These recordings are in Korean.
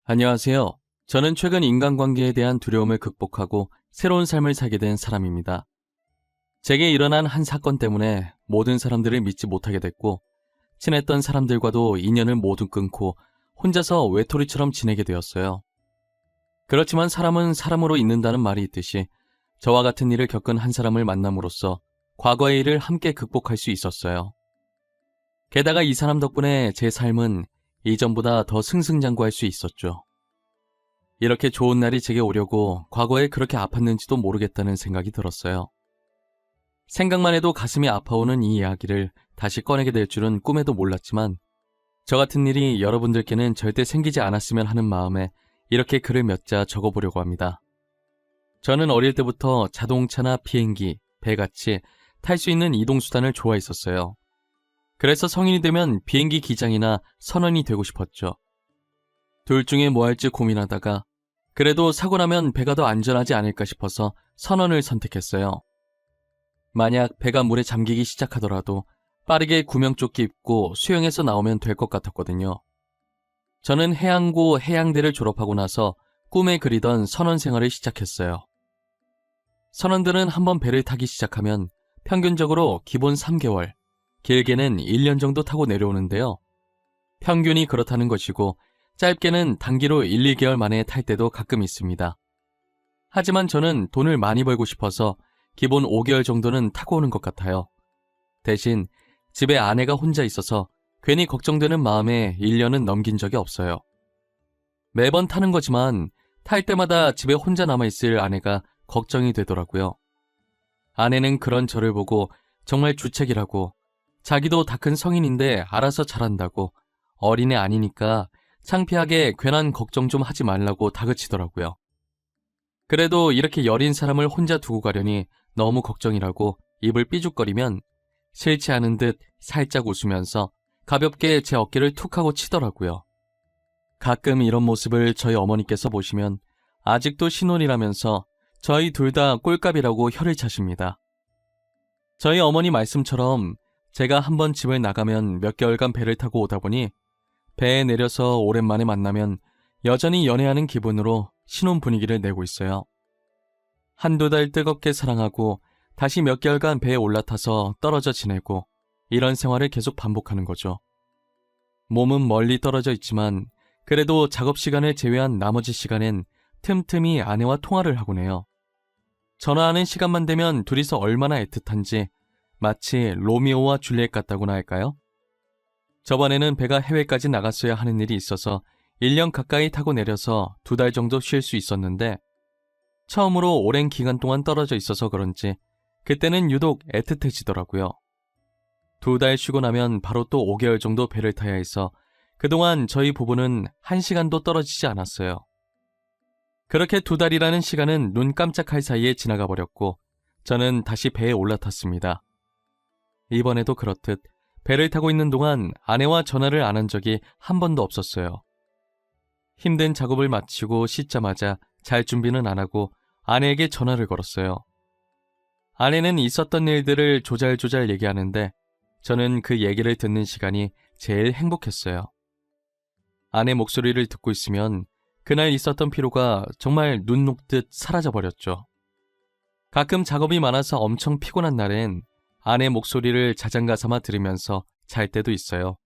안녕하세요. 저는 최근 인간관계에 대한 두려움을 극복하고 새로운 삶을 살게 된 사람입니다. 제게 일어난 한 사건 때문에 모든 사람들을 믿지 못하게 됐고, 친했던 사람들과도 인연을 모두 끊고 혼자서 외톨이처럼 지내게 되었어요. 그렇지만 사람은 사람으로 있는다는 말이 있듯이 저와 같은 일을 겪은 한 사람을 만남으로써 과거의 일을 함께 극복할 수 있었어요. 게다가 이 사람 덕분에 제 삶은 이전보다 더 승승장구할 수 있었죠. 이렇게 좋은 날이 제게 오려고 과거에 그렇게 아팠는지도 모르겠다는 생각이 들었어요. 생각만 해도 가슴이 아파오는 이 이야기를 다시 꺼내게 될 줄은 꿈에도 몰랐지만, 저 같은 일이 여러분들께는 절대 생기지 않았으면 하는 마음에 이렇게 글을 몇 자 적어보려고 합니다. 저는 어릴 때부터 자동차나 비행기, 배같이 탈 수 있는 이동수단을 좋아했었어요. 그래서 성인이 되면 비행기 기장이나 선원이 되고 싶었죠. 둘 중에 뭐 할지 고민하다가 그래도 사고 나면 배가 더 안전하지 않을까 싶어서 선원을 선택했어요. 만약 배가 물에 잠기기 시작하더라도 빠르게 구명조끼 입고 수영해서 나오면 될 것 같았거든요. 저는 해양고 해양대를 졸업하고 나서 꿈에 그리던 선원 생활을 시작했어요. 선원들은 한번 배를 타기 시작하면 평균적으로 기본 3개월, 길게는 1년 정도 타고 내려오는데요. 평균이 그렇다는 것이고 짧게는 단기로 1, 2개월 만에 탈 때도 가끔 있습니다. 하지만 저는 돈을 많이 벌고 싶어서 기본 5개월 정도는 타고 오는 것 같아요. 대신 집에 아내가 혼자 있어서 괜히 걱정되는 마음에 1년은 넘긴 적이 없어요. 매번 타는 거지만 탈 때마다 집에 혼자 남아있을 아내가 걱정이 되더라고요. 아내는 그런 저를 보고 정말 주책이라고, 자기도 다 큰 성인인데 알아서 잘한다고, 어린애 아니니까 창피하게 괜한 걱정 좀 하지 말라고 다그치더라고요. 그래도 이렇게 여린 사람을 혼자 두고 가려니 너무 걱정이라고 입을 삐죽거리면 싫지 않은 듯 살짝 웃으면서 가볍게 제 어깨를 툭 하고 치더라고요. 가끔 이런 모습을 저희 어머니께서 보시면 아직도 신혼이라면서 저희 둘 다 꼴값이라고 혀를 차십니다. 저희 어머니 말씀처럼 제가 한번 집을 나가면 몇 개월간 배를 타고 오다 보니 배에 내려서 오랜만에 만나면 여전히 연애하는 기분으로 신혼 분위기를 내고 있어요. 한두 달 뜨겁게 사랑하고 다시 몇 개월간 배에 올라타서 떨어져 지내고, 이런 생활을 계속 반복하는 거죠. 몸은 멀리 떨어져 있지만 그래도 작업 시간을 제외한 나머지 시간엔 틈틈이 아내와 통화를 하곤 해요. 전화하는 시간만 되면 둘이서 얼마나 애틋한지 마치 로미오와 줄리엣 같다고나 할까요? 저번에는 배가 해외까지 나갔어야 하는 일이 있어서 1년 가까이 타고 내려서 2달 정도 쉴 수 있었는데, 처음으로 오랜 기간 동안 떨어져 있어서 그런지 그때는 유독 애틋해지더라고요. 2달 쉬고 나면 바로 또 5개월 정도 배를 타야 해서 그동안 저희 부부는 1시간도 떨어지지 않았어요. 그렇게 2달이라는 시간은 눈 깜짝할 사이에 지나가 버렸고 저는 다시 배에 올라탔습니다. 이번에도 그렇듯 배를 타고 있는 동안 아내와 전화를 안 한 적이 한 번도 없었어요. 힘든 작업을 마치고 씻자마자 잘 준비는 안 하고 아내에게 전화를 걸었어요. 아내는 있었던 일들을 조잘조잘 얘기하는데 저는 그 얘기를 듣는 시간이 제일 행복했어요. 아내 목소리를 듣고 있으면 그날 있었던 피로가 정말 눈 녹듯 사라져버렸죠. 가끔 작업이 많아서 엄청 피곤한 날엔 아내 목소리를 자장가 삼아 들으면서 잘 때도 있어요.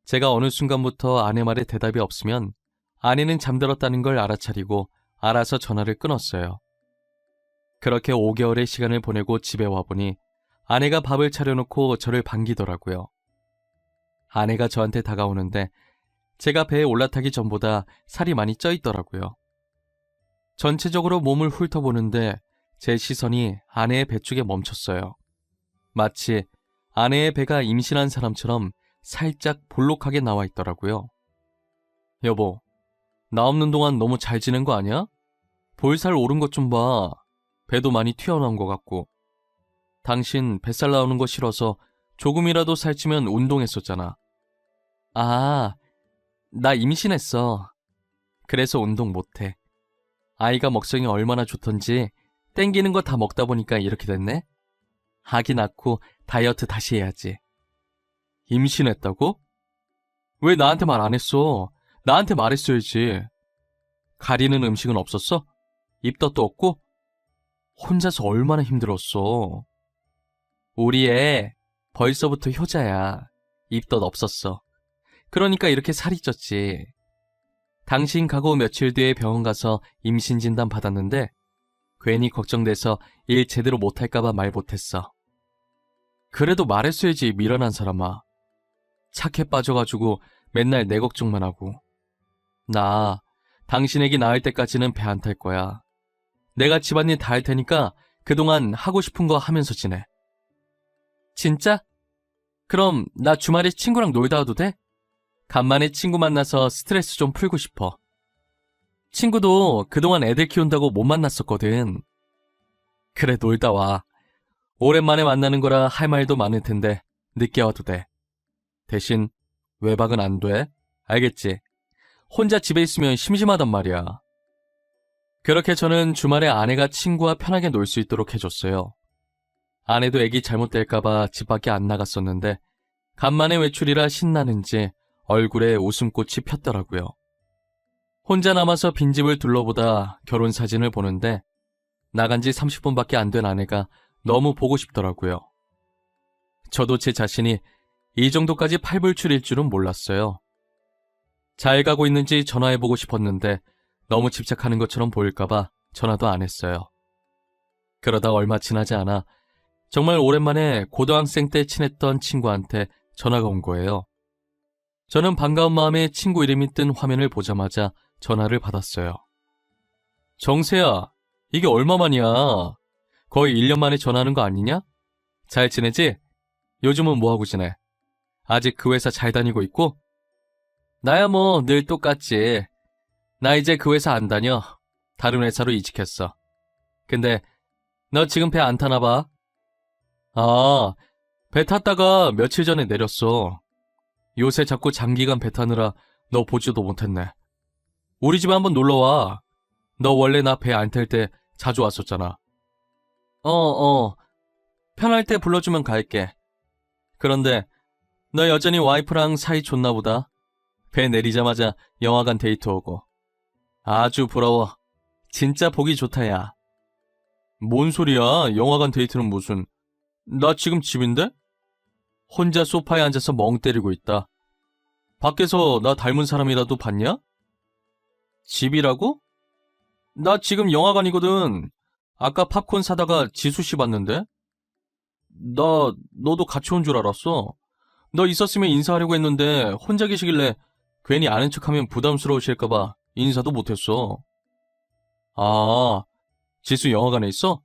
제가 어느 순간부터 아내 말에 대답이 없으면 아내는 잠들었다는 걸 알아차리고 알아서 전화를 끊었어요. 그렇게 5개월의 시간을 보내고 집에 와보니 아내가 밥을 차려놓고 저를 반기더라고요. 아내가 저한테 다가오는데 제가 배에 올라타기 전보다 살이 많이 쪄 있더라고요. 전체적으로 몸을 훑어보는데 제 시선이 아내의 배 쪽에 멈췄어요. 마치 아내의 배가 임신한 사람처럼 살짝 볼록하게 나와 있더라고요. 여보, 나 없는 동안 너무 잘 지낸 거 아니야? 볼살 오른 것 좀 봐. 배도 많이 튀어나온 것 같고. 당신 뱃살 나오는 거 싫어서 조금이라도 살찌면 운동했었잖아. 아, 나 임신했어. 그래서 운동 못해. 아이가 먹성이 얼마나 좋던지 땡기는 거 다 먹다 보니까 이렇게 됐네? 아기 낳고 다이어트 다시 해야지. 임신했다고? 왜 나한테 말 안 했어? 나한테 말했어야지. 가리는 음식은 없었어? 입덧도 없고? 혼자서 얼마나 힘들었어. 우리 애 벌써부터 효자야. 입덧 없었어. 그러니까 이렇게 살이 쪘지. 당신 가고 며칠 뒤에 병원 가서 임신 진단 받았는데 괜히 걱정돼서 일 제대로 못할까봐 말 못했어. 그래도 말했어야지, 미련한 사람아. 착해 빠져가지고 맨날 내 걱정만 하고. 나 당신 애기 낳을 때까지는 배 안 탈 거야. 내가 집안일 다 할 테니까 그동안 하고 싶은 거 하면서 지내. 진짜? 그럼 나 주말에 친구랑 놀다 와도 돼? 간만에 친구 만나서 스트레스 좀 풀고 싶어. 친구도 그동안 애들 키운다고 못 만났었거든. 그래, 놀다 와. 오랜만에 만나는 거라 할 말도 많을 텐데 늦게 와도 돼. 대신 외박은 안 돼. 알겠지? 혼자 집에 있으면 심심하단 말이야. 그렇게 저는 주말에 아내가 친구와 편하게 놀 수 있도록 해줬어요. 아내도 애기 잘못될까봐 집 밖에 안 나갔었는데 간만에 외출이라 신나는지 얼굴에 웃음꽃이 폈더라고요. 혼자 남아서 빈집을 둘러보다 결혼사진을 보는데 나간 지 30분밖에 안 된 아내가 너무 보고 싶더라고요. 저도 제 자신이 이 정도까지 팔불출일 줄은 몰랐어요. 잘 가고 있는지 전화해보고 싶었는데 너무 집착하는 것처럼 보일까봐 전화도 안 했어요. 그러다 얼마 지나지 않아 정말 오랜만에 고등학생 때 친했던 친구한테 전화가 온 거예요. 저는 반가운 마음에 친구 이름이 뜬 화면을 보자마자 전화를 받았어요. 정세야, 이게 얼마만이야? 거의 1년 만에 전화하는 거 아니냐? 잘 지내지? 요즘은 뭐하고 지내? 아직 그 회사 잘 다니고 있고? 나야 뭐 늘 똑같지. 나 이제 그 회사 안 다녀. 다른 회사로 이직했어. 근데 너 지금 배 안 타나 봐? 아, 배 탔다가 며칠 전에 내렸어. 요새 자꾸 장기간 배 타느라 너 보지도 못했네. 우리 집에 한번 놀러와. 너 원래 나 배 안 탈 때 자주 왔었잖아. 편할 때 불러주면 갈게. 그런데 너 여전히 와이프랑 사이 좋나 보다. 배 내리자마자 영화관 데이트 오고. 아주 부러워. 진짜 보기 좋다, 야. 뭔 소리야? 영화관 데이트는 무슨. 나 지금 집인데? 혼자 소파에 앉아서 멍 때리고 있다. 밖에서 나 닮은 사람이라도 봤냐? 집이라고? 나 지금 영화관이거든. 아까 팝콘 사다가 지수씨 봤는데? 너도 같이 온 줄 알았어. 너 있었으면 인사하려고 했는데 혼자 계시길래 괜히 아는 척하면 부담스러우실까봐 인사도 못했어. 아, 지수 영화관에 있어?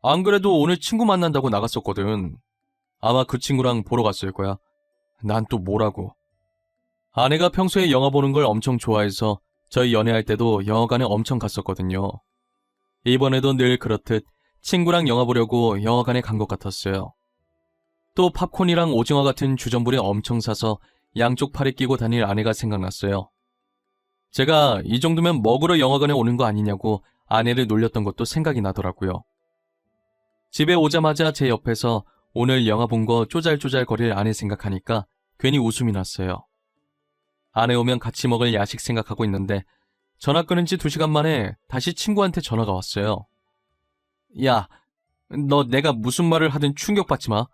안 그래도 오늘 친구 만난다고 나갔었거든. 아마 그 친구랑 보러 갔을 거야. 난 또 뭐라고. 아내가 평소에 영화 보는 걸 엄청 좋아해서 저희 연애할 때도 영화관에 엄청 갔었거든요. 이번에도 늘 그렇듯 친구랑 영화 보려고 영화관에 간 것 같았어요. 또 팝콘이랑 오징어 같은 주전부리 엄청 사서 양쪽 팔에 끼고 다닐 아내가 생각났어요. 제가 이 정도면 먹으러 영화관에 오는 거 아니냐고 아내를 놀렸던 것도 생각이 나더라고요. 집에 오자마자 제 옆에서 오늘 영화 본 거 쪼잘쪼잘 거릴 아내 생각하니까 괜히 웃음이 났어요. 아내 오면 같이 먹을 야식 생각하고 있는데 전화 끊은 지 2시간 만에 다시 친구한테 전화가 왔어요. 야, 너 내가 무슨 말을 하든 충격받지 마.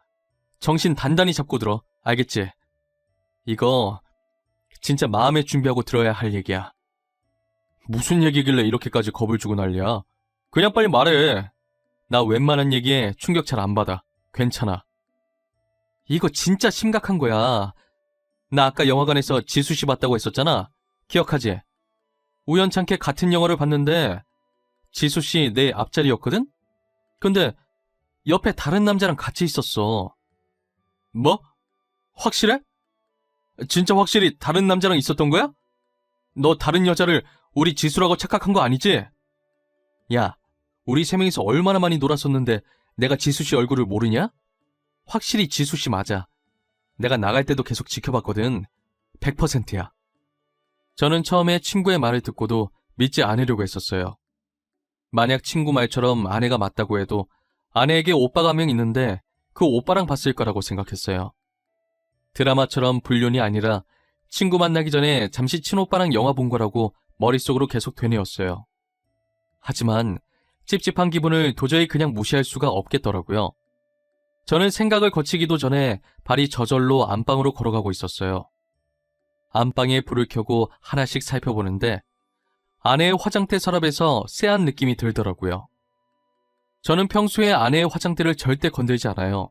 정신 단단히 잡고 들어. 알겠지? 이거 진짜 마음의 준비하고 들어야 할 얘기야. 무슨 얘기길래 이렇게까지 겁을 주고 난리야? 그냥 빨리 말해. 나 웬만한 얘기에 충격 잘 안 받아. 괜찮아. 이거 진짜 심각한 거야. 나 아까 영화관에서 지수씨 봤다고 했었잖아. 기억하지? 우연찮게 같은 영화를 봤는데 지수씨 내 앞자리였거든? 근데 옆에 다른 남자랑 같이 있었어. 뭐? 확실해? 진짜 확실히 다른 남자랑 있었던 거야? 너 다른 여자를 우리 지수라고 착각한 거 아니지? 야, 우리 3명이서 얼마나 많이 놀았었는데 내가 지수씨 얼굴을 모르냐? 확실히 지수씨 맞아. 내가 나갈 때도 계속 지켜봤거든. 100%야. 저는 처음에 친구의 말을 듣고도 믿지 않으려고 했었어요. 만약 친구 말처럼 아내가 맞다고 해도 아내에게 오빠가 한 명 있는데 그 오빠랑 봤을 거라고 생각했어요. 드라마처럼 불륜이 아니라 친구 만나기 전에 잠시 친오빠랑 영화 본 거라고 머릿속으로 계속 되뇌었어요. 하지만 찝찝한 기분을 도저히 그냥 무시할 수가 없겠더라고요. 저는 생각을 거치기도 전에 발이 저절로 안방으로 걸어가고 있었어요. 안방에 불을 켜고 하나씩 살펴보는데 아내의 화장대 서랍에서 쎄한 느낌이 들더라고요. 저는 평소에 아내의 화장대를 절대 건들지 않아요.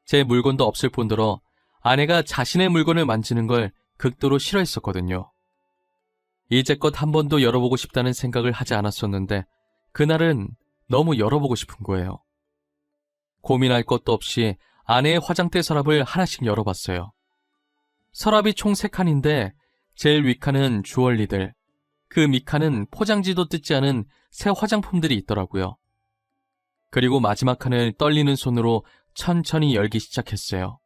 제 물건도 없을 뿐더러 아내가 자신의 물건을 만지는 걸 극도로 싫어했었거든요. 이제껏 한 번도 열어보고 싶다는 생각을 하지 않았었는데 그날은 너무 열어보고 싶은 거예요. 고민할 것도 없이 아내의 화장대 서랍을 하나씩 열어봤어요. 서랍이 총 3칸인데 제일 윗칸은 주얼리들, 그 밑칸은 포장지도 뜯지 않은 새 화장품들이 있더라고요. 그리고 마지막 칸을 떨리는 손으로 천천히 열기 시작했어요.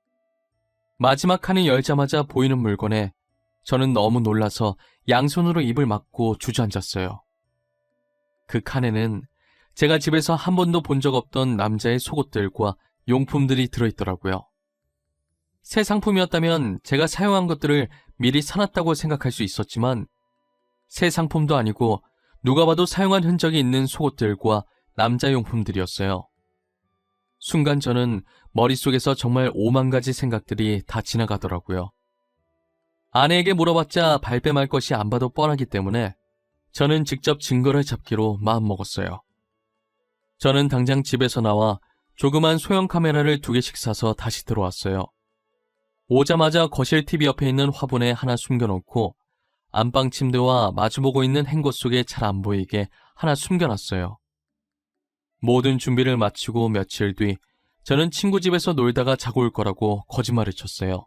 마지막 칸을 열자마자 보이는 물건에 저는 너무 놀라서 양손으로 입을 막고 주저앉았어요. 그 칸에는 제가 집에서 한 번도 본 적 없던 남자의 속옷들과 용품들이 들어있더라고요. 새 상품이었다면 제가 사용한 것들을 미리 사놨다고 생각할 수 있었지만 새 상품도 아니고 누가 봐도 사용한 흔적이 있는 속옷들과 남자 용품들이었어요. 순간 저는 머릿속에서 정말 5만 가지 생각들이 다 지나가더라고요. 아내에게 물어봤자 발뺌할 것이 안 봐도 뻔하기 때문에 저는 직접 증거를 잡기로 마음먹었어요. 저는 당장 집에서 나와 조그만 소형 카메라를 2개씩 사서 다시 들어왔어요. 오자마자 거실 TV 옆에 있는 화분에 하나 숨겨놓고 안방 침대와 마주보고 있는 행거 속에 잘 안 보이게 하나 숨겨놨어요. 모든 준비를 마치고 며칠 뒤 저는 친구 집에서 놀다가 자고 올 거라고 거짓말을 쳤어요.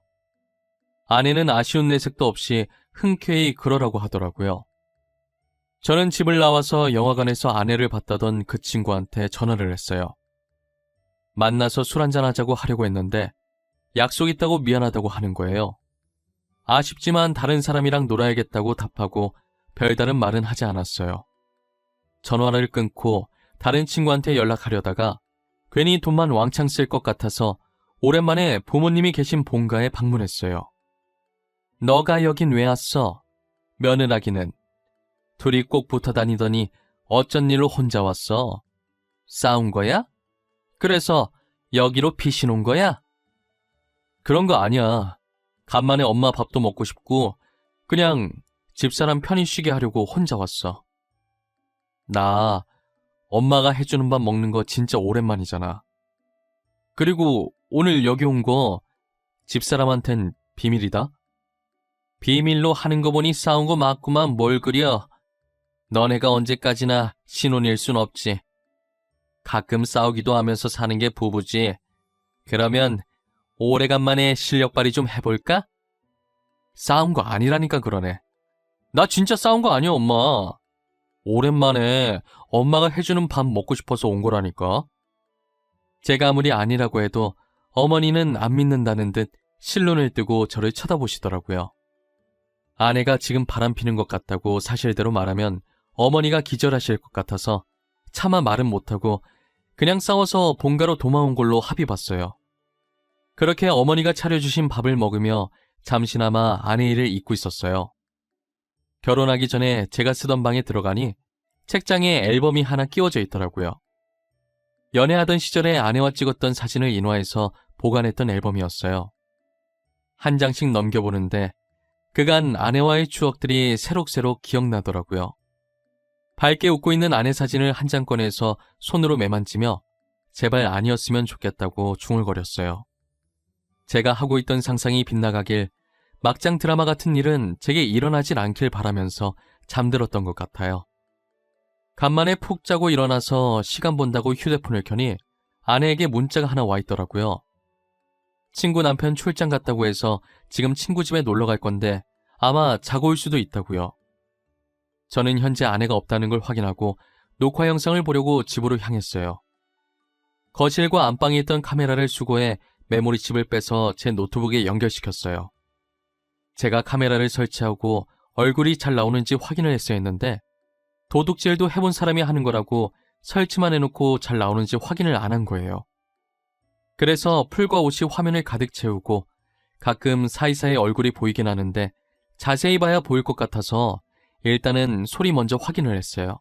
아내는 아쉬운 내색도 없이 흔쾌히 그러라고 하더라고요. 저는 집을 나와서 영화관에서 아내를 봤다던 그 친구한테 전화를 했어요. 만나서 술 한잔 하자고 하려고 했는데 약속 있다고 미안하다고 하는 거예요. 아쉽지만 다른 사람이랑 놀아야겠다고 답하고 별다른 말은 하지 않았어요. 전화를 끊고 다른 친구한테 연락하려다가 괜히 돈만 왕창 쓸 것 같아서 오랜만에 부모님이 계신 본가에 방문했어요. 너가 여긴 왜 왔어? 며느라기는. 둘이 꼭 붙어 다니더니 어쩐 일로 혼자 왔어? 싸운 거야? 그래서 여기로 피신 온 거야? 그런 거 아니야. 간만에 엄마 밥도 먹고 싶고 그냥 집사람 편히 쉬게 하려고 혼자 왔어. 나 엄마가 해주는 밥 먹는 거 진짜 오랜만이잖아. 그리고 오늘 여기 온 거 집사람한텐 비밀이다. 비밀로 하는 거 보니 싸운 거 맞구만. 뭘 그려. 너네가 언제까지나 신혼일 순 없지. 가끔 싸우기도 하면서 사는 게 부부지. 그러면 오래간만에 실력 발휘 좀 해볼까? 싸운 거 아니라니까 그러네. 나 진짜 싸운 거 아니야, 엄마. 오랜만에 엄마가 해주는 밥 먹고 싶어서 온 거라니까. 제가 아무리 아니라고 해도 어머니는 안 믿는다는 듯 실눈을 뜨고 저를 쳐다보시더라고요. 아내가 지금 바람피는 것 같다고 사실대로 말하면 어머니가 기절하실 것 같아서 차마 말은 못하고 그냥 싸워서 본가로 도망온 걸로 합의 봤어요. 그렇게 어머니가 차려주신 밥을 먹으며 잠시나마 아내 일을 잊고 있었어요. 결혼하기 전에 제가 쓰던 방에 들어가니 책장에 앨범이 하나 끼워져 있더라고요. 연애하던 시절에 아내와 찍었던 사진을 인화해서 보관했던 앨범이었어요. 한 장씩 넘겨보는데 그간 아내와의 추억들이 새록새록 기억나더라고요. 밝게 웃고 있는 아내 사진을 한 장 꺼내서 손으로 매만지며 제발 아니었으면 좋겠다고 중얼거렸어요. 제가 하고 있던 상상이 빗나가길 막장 드라마 같은 일은 제게 일어나질 않길 바라면서 잠들었던 것 같아요. 간만에 푹 자고 일어나서 시간 본다고 휴대폰을 켜니 아내에게 문자가 하나 와 있더라고요. 친구 남편 출장 갔다고 해서 지금 친구 집에 놀러 갈 건데 아마 자고 올 수도 있다고요. 저는 현재 아내가 없다는 걸 확인하고 녹화 영상을 보려고 집으로 향했어요. 거실과 안방에 있던 카메라를 수거해 메모리칩을 빼서 제 노트북에 연결시켰어요. 제가 카메라를 설치하고 얼굴이 잘 나오는지 확인을 했어야 했는데 도둑질도 해본 사람이 하는 거라고 설치만 해놓고 잘 나오는지 확인을 안 한 거예요. 그래서 풀과 옷이 화면을 가득 채우고 가끔 사이사이 얼굴이 보이긴 하는데 자세히 봐야 보일 것 같아서 일단은 소리 먼저 확인을 했어요.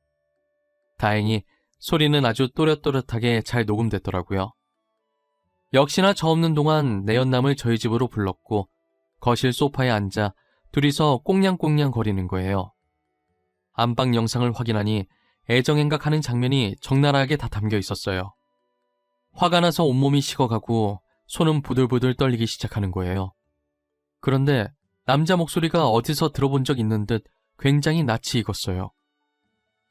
다행히 소리는 아주 또렷또렷하게 잘 녹음됐더라고요. 역시나 저 없는 동안 내연남을 저희 집으로 불렀고 거실 소파에 앉아 둘이서 꽁냥꽁냥 거리는 거예요. 안방 영상을 확인하니 애정행각하는 장면이 적나라하게 다 담겨 있었어요. 화가 나서 온몸이 식어가고 손은 부들부들 떨리기 시작하는 거예요. 그런데 남자 목소리가 어디서 들어본 적 있는 듯 굉장히 낯이 익었어요.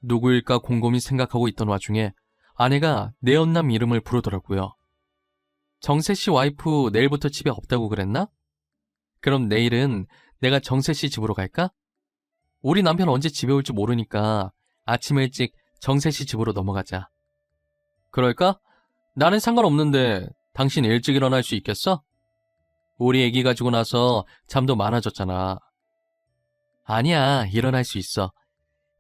누구일까 곰곰이 생각하고 있던 와중에 아내가 내연남 이름을 부르더라고요. 정세씨 와이프 내일부터 집에 없다고 그랬나? 그럼 내일은 내가 정세씨 집으로 갈까? 우리 남편 언제 집에 올지 모르니까 아침 일찍 정세씨 집으로 넘어가자. 그럴까? 나는 상관없는데 당신 일찍 일어날 수 있겠어? 우리 애기 가지고 나서 잠도 많아졌잖아. 아니야, 일어날 수 있어.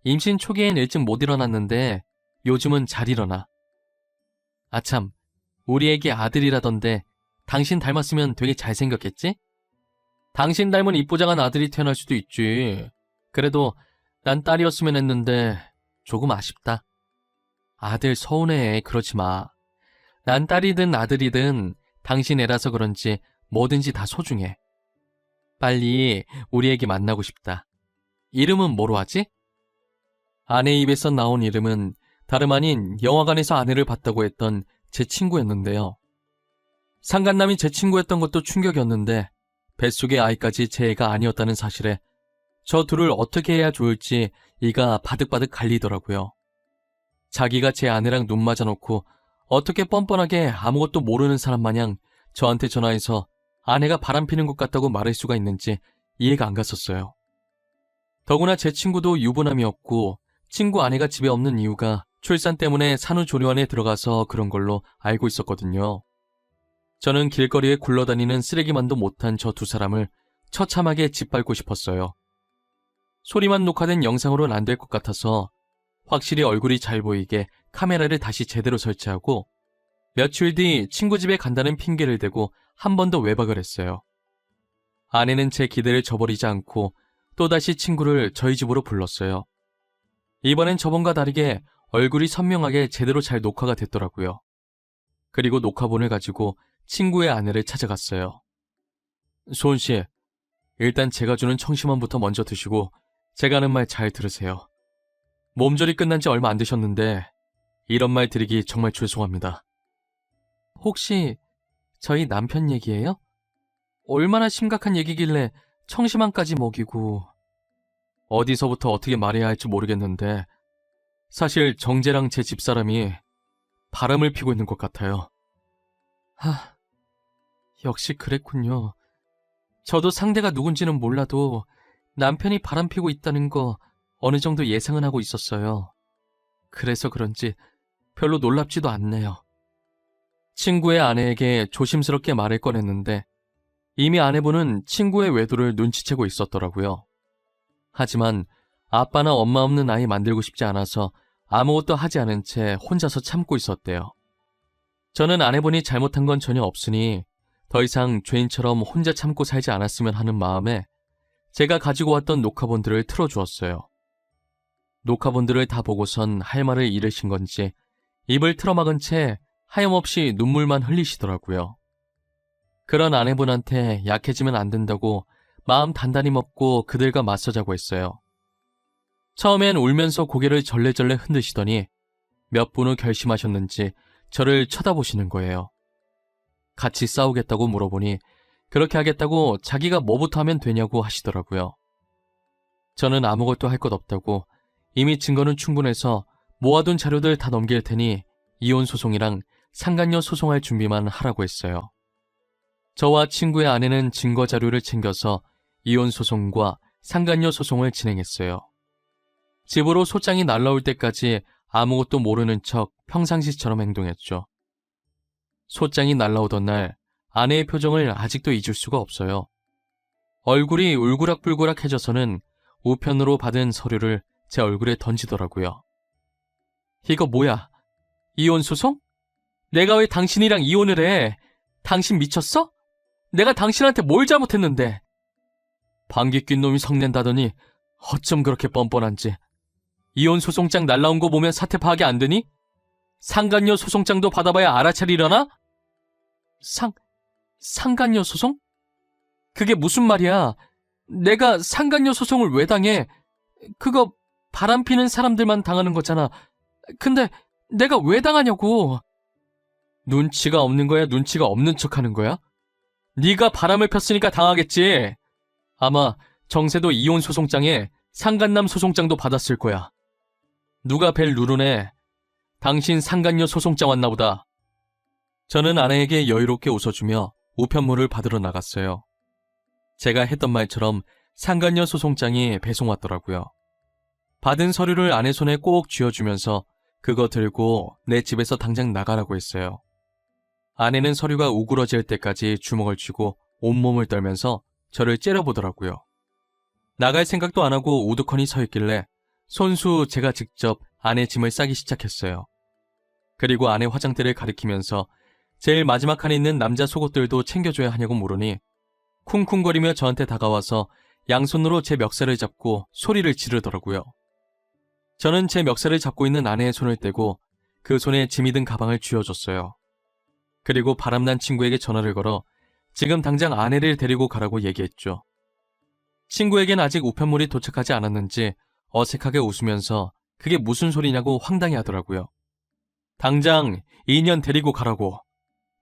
임신 초기엔 일찍 못 일어났는데 요즘은 잘 일어나. 아참, 우리 애기 아들이라던데 당신 닮았으면 되게 잘생겼겠지? 당신 닮은 이쁘장한 아들이 태어날 수도 있지. 그래도 난 딸이었으면 했는데 조금 아쉽다. 아들 서운해, 그러지 마. 난 딸이든 아들이든 당신 애라서 그런지 뭐든지 다 소중해. 빨리 우리 애기 만나고 싶다. 이름은 뭐로 하지? 아내 입에서 나온 이름은 다름 아닌 영화관에서 아내를 봤다고 했던 제 친구였는데요. 상간남이 제 친구였던 것도 충격이었는데 뱃속의 아이까지 제 애가 아니었다는 사실에 저 둘을 어떻게 해야 좋을지 이가 바득바득 갈리더라고요. 자기가 제 아내랑 눈 맞아놓고 어떻게 뻔뻔하게 아무것도 모르는 사람 마냥 저한테 전화해서 아내가 바람피는 것 같다고 말할 수가 있는지 이해가 안 갔었어요. 더구나 제 친구도 유부남이었고 친구 아내가 집에 없는 이유가 출산 때문에 산후조리원에 들어가서 그런 걸로 알고 있었거든요. 저는 길거리에 굴러다니는 쓰레기만도 못한 저 두 사람을 처참하게 짓밟고 싶었어요. 소리만 녹화된 영상으로는 안 될 것 같아서 확실히 얼굴이 잘 보이게 카메라를 다시 제대로 설치하고 며칠 뒤 친구 집에 간다는 핑계를 대고 한 번 더 외박을 했어요. 아내는 제 기대를 저버리지 않고 또다시 친구를 저희 집으로 불렀어요. 이번엔 저번과 다르게 얼굴이 선명하게 제대로 잘 녹화가 됐더라고요. 그리고 녹화본을 가지고 친구의 아내를 찾아갔어요. 소은 씨, 일단 제가 주는 청심환부터 먼저 드시고 제가 하는 말 잘 들으세요. 몸조리 끝난 지 얼마 안 되셨는데 이런 말 드리기 정말 죄송합니다. 혹시 저희 남편 얘기예요? 얼마나 심각한 얘기길래 청심환까지 먹이고... 어디서부터 어떻게 말해야 할지 모르겠는데 사실 정재랑 제 집사람이 바람을 피고 있는 것 같아요. 역시 그랬군요. 저도 상대가 누군지는 몰라도 남편이 바람 피고 있다는 거 어느 정도 예상은 하고 있었어요. 그래서 그런지 별로 놀랍지도 않네요. 친구의 아내에게 조심스럽게 말을 꺼냈는데 이미 아내분은 친구의 외도를 눈치채고 있었더라고요. 하지만 아빠나 엄마 없는 아이 만들고 싶지 않아서 아무것도 하지 않은 채 혼자서 참고 있었대요. 저는 아내분이 잘못한 건 전혀 없으니 더 이상 죄인처럼 혼자 참고 살지 않았으면 하는 마음에 제가 가지고 왔던 녹화본들을 틀어주었어요. 녹화본들을 다 보고선 할 말을 잃으신 건지 입을 틀어막은 채 하염없이 눈물만 흘리시더라고요. 그런 아내분한테 약해지면 안 된다고 마음 단단히 먹고 그들과 맞서자고 했어요. 처음엔 울면서 고개를 절레절레 흔드시더니 몇 분 후 결심하셨는지 저를 쳐다보시는 거예요. 같이 싸우겠다고 물어보니 그렇게 하겠다고 자기가 뭐부터 하면 되냐고 하시더라고요. 저는 아무것도 할 것 없다고 이미 증거는 충분해서 모아둔 자료들 다 넘길 테니 이혼 소송이랑 상간녀 소송할 준비만 하라고 했어요. 저와 친구의 아내는 증거 자료를 챙겨서 이혼 소송과 상간녀 소송을 진행했어요. 집으로 소장이 날라올 때까지 아무것도 모르는 척 평상시처럼 행동했죠. 소장이 날라오던 날 아내의 표정을 아직도 잊을 수가 없어요. 얼굴이 울그락불그락해져서는 우편으로 받은 서류를 제 얼굴에 던지더라고요. 이거 뭐야? 이혼 소송? 내가 왜 당신이랑 이혼을 해? 당신 미쳤어? 내가 당신한테 뭘 잘못했는데? 방귀 낀 놈이 성낸다더니 어쩜 그렇게 뻔뻔한지. 이혼 소송장 날라온 거 보면 사태 파악이 안 되니? 상간녀 소송장도 받아봐야 알아차리려나? 상간녀 소송? 그게 무슨 말이야? 내가 상간녀 소송을 왜 당해? 그거 바람피는 사람들만 당하는 거잖아. 근데 내가 왜 당하냐고. 눈치가 없는 거야, 눈치가 없는 척하는 거야? 네가 바람을 폈으니까 당하겠지. 아마 정세도 이혼 소송장에 상간남 소송장도 받았을 거야. 누가 뵐 누르네. 당신 상간녀 소송장 왔나 보다. 저는 아내에게 여유롭게 웃어주며 우편물을 받으러 나갔어요. 제가 했던 말처럼 상간녀 소송장이 배송 왔더라고요. 받은 서류를 아내 손에 꼭 쥐어주면서 그거 들고 내 집에서 당장 나가라고 했어요. 아내는 서류가 우그러질 때까지 주먹을 쥐고 온몸을 떨면서 저를 째려보더라고요. 나갈 생각도 안 하고 우두커니 서 있길래 손수 제가 직접 아내 짐을 싸기 시작했어요. 그리고 아내 화장대를 가리키면서 제일 마지막 칸에 있는 남자 속옷들도 챙겨줘야 하냐고 물으니 쿵쿵거리며 저한테 다가와서 양손으로 제 멱살을 잡고 소리를 지르더라고요. 저는 제 멱살을 잡고 있는 아내의 손을 떼고 그 손에 짐이 든 가방을 쥐어줬어요. 그리고 바람난 친구에게 전화를 걸어 지금 당장 아내를 데리고 가라고 얘기했죠. 친구에겐 아직 우편물이 도착하지 않았는지 어색하게 웃으면서 그게 무슨 소리냐고 황당해하더라고요. 당장 2년 데리고 가라고.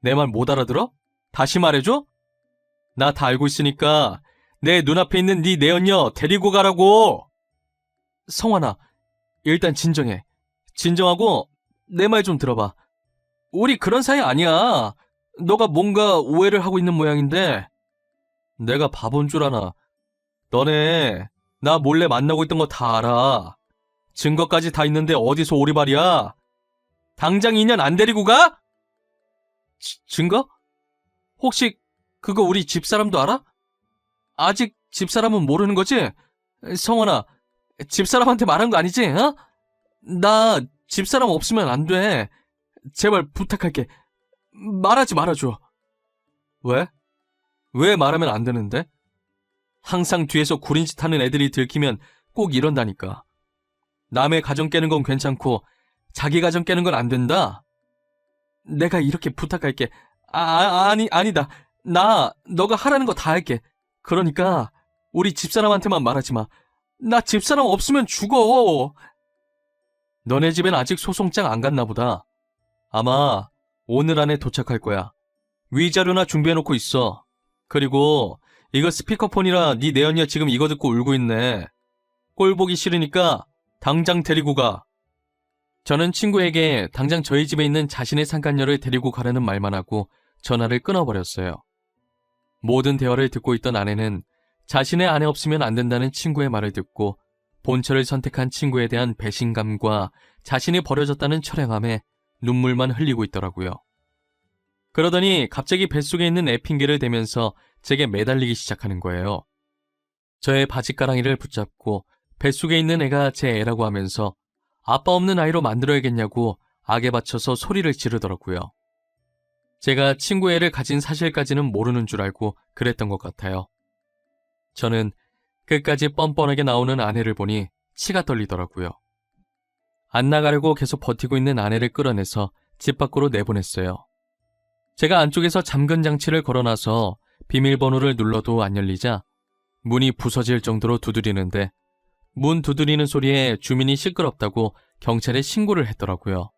내 말 못 알아들어? 다시 말해줘? 나 다 알고 있으니까 내 눈앞에 있는 네 내연녀 데리고 가라고. 성환아, 일단 진정해. 진정하고 내 말 좀 들어봐. 우리 그런 사이 아니야. 너가 뭔가 오해를 하고 있는 모양인데. 내가 바본 줄 아나. 너네 나 몰래 만나고 있던 거 다 알아. 증거까지 다 있는데 어디서 오리발이야. 당장 2년 안 데리고 가? 증거? 혹시 그거 우리 집사람도 알아? 아직 집사람은 모르는 거지? 성원아, 집사람한테 말한 거 아니지? 어? 나 집사람 없으면 안 돼. 제발 부탁할게. 말하지 말아줘. 왜? 왜 말하면 안 되는데? 항상 뒤에서 구린 짓 하는 애들이 들키면 꼭 이런다니까. 남의 가정 깨는 건 괜찮고 자기 가정 깨는 건 안 된다? 내가 이렇게 부탁할게. 아니다. 너가 하라는 거 다 할게. 그러니까 우리 집사람한테만 말하지 마. 나 집사람 없으면 죽어. 너네 집엔 아직 소송장 안 갔나 보다. 아마 오늘 안에 도착할 거야. 위자료나 준비해놓고 있어. 그리고 이거 스피커폰이라 네 내연녀 지금 이거 듣고 울고 있네. 꼴 보기 싫으니까 당장 데리고 가. 저는 친구에게 당장 저희 집에 있는 자신의 상간녀를 데리고 가라는 말만 하고 전화를 끊어버렸어요. 모든 대화를 듣고 있던 아내는 자신의 아내 없으면 안 된다는 친구의 말을 듣고 본처를 선택한 친구에 대한 배신감과 자신이 버려졌다는 처량함에 눈물만 흘리고 있더라고요. 그러더니 갑자기 뱃속에 있는 애 핑계를 대면서 제게 매달리기 시작하는 거예요. 저의 바지가랑이를 붙잡고 뱃속에 있는 애가 제 애라고 하면서 아빠 없는 아이로 만들어야겠냐고 악에 받쳐서 소리를 지르더라고요. 제가 친구 애를 가진 사실까지는 모르는 줄 알고 그랬던 것 같아요. 저는 끝까지 뻔뻔하게 나오는 아내를 보니 치가 떨리더라고요. 안 나가려고 계속 버티고 있는 아내를 끌어내서 집 밖으로 내보냈어요. 제가 안쪽에서 잠근 장치를 걸어놔서 비밀번호를 눌러도 안 열리자 문이 부서질 정도로 두드리는데 문 두드리는 소리에 주민이 시끄럽다고 경찰에 신고를 했더라고요.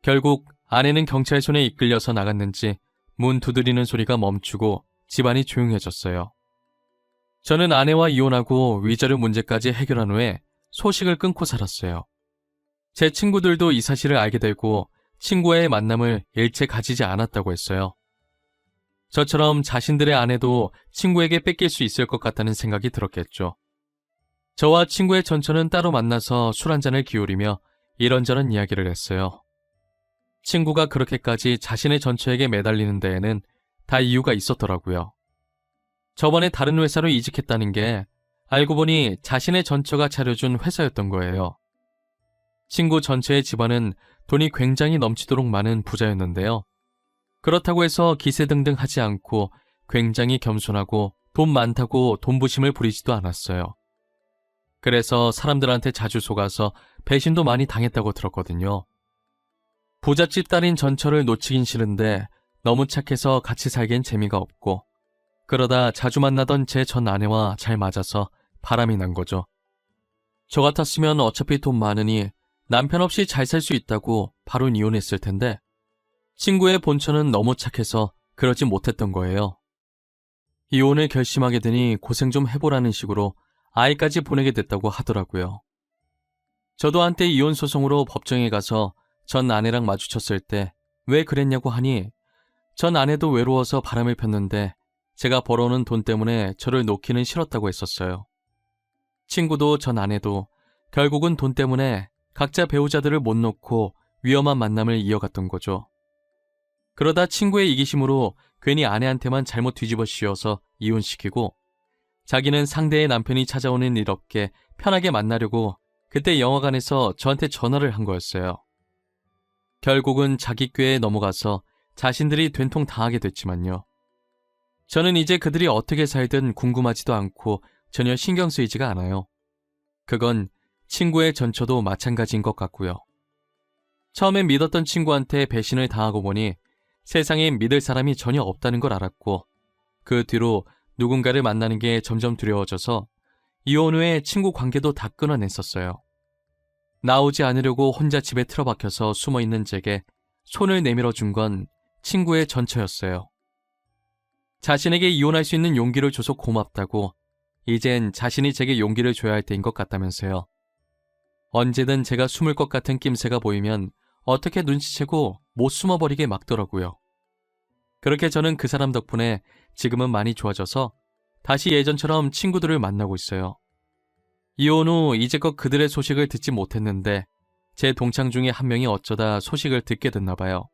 결국 아내는 경찰 손에 이끌려서 나갔는지 문 두드리는 소리가 멈추고 집안이 조용해졌어요. 저는 아내와 이혼하고 위자료 문제까지 해결한 후에 소식을 끊고 살았어요. 제 친구들도 이 사실을 알게 되고 친구와의 만남을 일체 가지지 않았다고 했어요. 저처럼 자신들의 아내도 친구에게 뺏길 수 있을 것 같다는 생각이 들었겠죠. 저와 친구의 전처는 따로 만나서 술 한잔을 기울이며 이런저런 이야기를 했어요. 친구가 그렇게까지 자신의 전처에게 매달리는 데에는 다 이유가 있었더라고요. 저번에 다른 회사로 이직했다는 게 알고 보니 자신의 전처가 차려준 회사였던 거예요. 친구 전처의 집안은 돈이 굉장히 넘치도록 많은 부자였는데요. 그렇다고 해서 기세등등하지 않고 굉장히 겸손하고 돈 많다고 돈부심을 부리지도 않았어요. 그래서 사람들한테 자주 속아서 배신도 많이 당했다고 들었거든요. 부잣집 딸인 전처를 놓치긴 싫은데 너무 착해서 같이 살기엔 재미가 없고, 그러다 자주 만나던 제 전 아내와 잘 맞아서 바람이 난 거죠. 저 같았으면 어차피 돈 많으니 남편 없이 잘 살 수 있다고 바로 이혼했을 텐데, 친구의 본처는 너무 착해서 그러지 못했던 거예요. 이혼을 결심하게 되니 고생 좀 해보라는 식으로 아이까지 보내게 됐다고 하더라고요. 저도 한때 이혼 소송으로 법정에 가서 전 아내랑 마주쳤을 때 왜 그랬냐고 하니, 전 아내도 외로워서 바람을 폈는데 제가 벌어오는 돈 때문에 저를 놓기는 싫었다고 했었어요. 친구도 전 아내도 결국은 돈 때문에 각자 배우자들을 못 놓고 위험한 만남을 이어갔던 거죠. 그러다 친구의 이기심으로 괜히 아내한테만 잘못 뒤집어 씌워서 이혼시키고, 자기는 상대의 남편이 찾아오는 일 없게 편하게 만나려고 그때 영화관에서 저한테 전화를 한 거였어요. 결국은 자기 꾀에 넘어가서 자신들이 된통 당하게 됐지만요. 저는 이제 그들이 어떻게 살든 궁금하지도 않고 전혀 신경 쓰이지가 않아요. 그건 친구의 전처도 마찬가지인 것 같고요. 처음엔 믿었던 친구한테 배신을 당하고 보니 세상에 믿을 사람이 전혀 없다는 걸 알았고, 그 뒤로 누군가를 만나는 게 점점 두려워져서 이혼 후에 친구 관계도 다 끊어냈었어요. 나오지 않으려고 혼자 집에 틀어박혀서 숨어있는 제게 손을 내밀어 준 건 친구의 전처였어요. 자신에게 이혼할 수 있는 용기를 줘서 고맙다고, 이젠 자신이 제게 용기를 줘야 할 때인 것 같다면서요. 언제든 제가 숨을 것 같은 낌새가 보이면 어떻게 눈치채고 못 숨어버리게 막더라고요. 그렇게 저는 그 사람 덕분에 지금은 많이 좋아져서 다시 예전처럼 친구들을 만나고 있어요. 이혼 후 이제껏 그들의 소식을 듣지 못했는데 제 동창 중에 한 명이 어쩌다 소식을 듣게 됐나 봐요.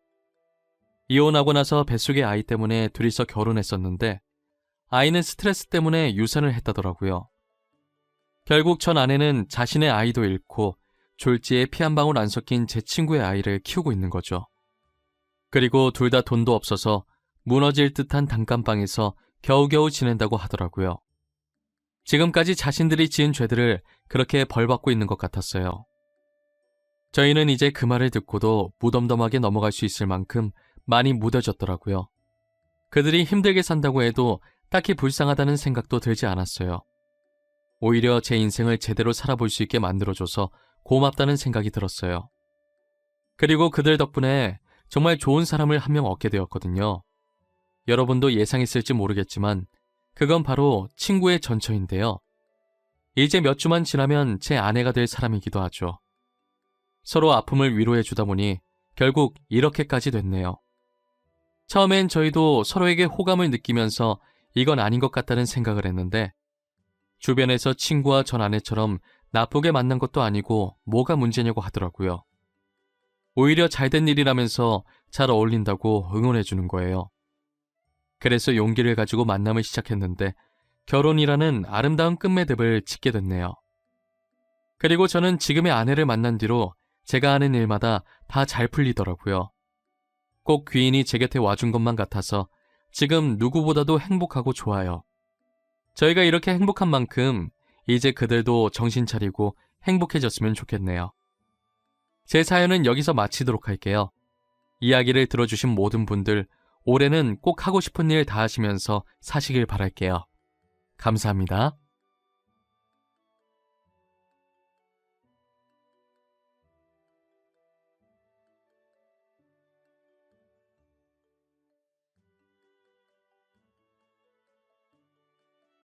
이혼하고 나서 뱃속의 아이 때문에 둘이서 결혼했었는데 아이는 스트레스 때문에 유산을 했다더라고요. 결국 전 아내는 자신의 아이도 잃고 졸지에 피 한 방울 안 섞인 제 친구의 아이를 키우고 있는 거죠. 그리고 둘 다 돈도 없어서 무너질 듯한 단칸방에서 겨우겨우 지낸다고 하더라고요. 지금까지 자신들이 지은 죄들을 그렇게 벌받고 있는 것 같았어요. 저희는 이제 그 말을 듣고도 무덤덤하게 넘어갈 수 있을 만큼 많이 무뎌졌더라고요. 그들이 힘들게 산다고 해도 딱히 불쌍하다는 생각도 들지 않았어요. 오히려 제 인생을 제대로 살아볼 수 있게 만들어줘서 고맙다는 생각이 들었어요. 그리고 그들 덕분에 정말 좋은 사람을 한 명 얻게 되었거든요. 여러분도 예상했을지 모르겠지만 그건 바로 친구의 전처인데요. 이제 몇 주만 지나면 제 아내가 될 사람이기도 하죠. 서로 아픔을 위로해 주다 보니 결국 이렇게까지 됐네요. 처음엔 저희도 서로에게 호감을 느끼면서 이건 아닌 것 같다는 생각을 했는데, 주변에서 친구와 전 아내처럼 나쁘게 만난 것도 아니고 뭐가 문제냐고 하더라고요. 오히려 잘된 일이라면서 잘 어울린다고 응원해 주는 거예요. 그래서 용기를 가지고 만남을 시작했는데 결혼이라는 아름다운 끝매듭을 짓게 됐네요. 그리고 저는 지금의 아내를 만난 뒤로 제가 하는 일마다 다 잘 풀리더라고요. 꼭 귀인이 제 곁에 와준 것만 같아서 지금 누구보다도 행복하고 좋아요. 저희가 이렇게 행복한 만큼 이제 그들도 정신 차리고 행복해졌으면 좋겠네요. 제 사연은 여기서 마치도록 할게요. 이야기를 들어주신 모든 분들, 올해는 꼭 하고 싶은 일 다 하시면서 사시길 바랄게요. 감사합니다.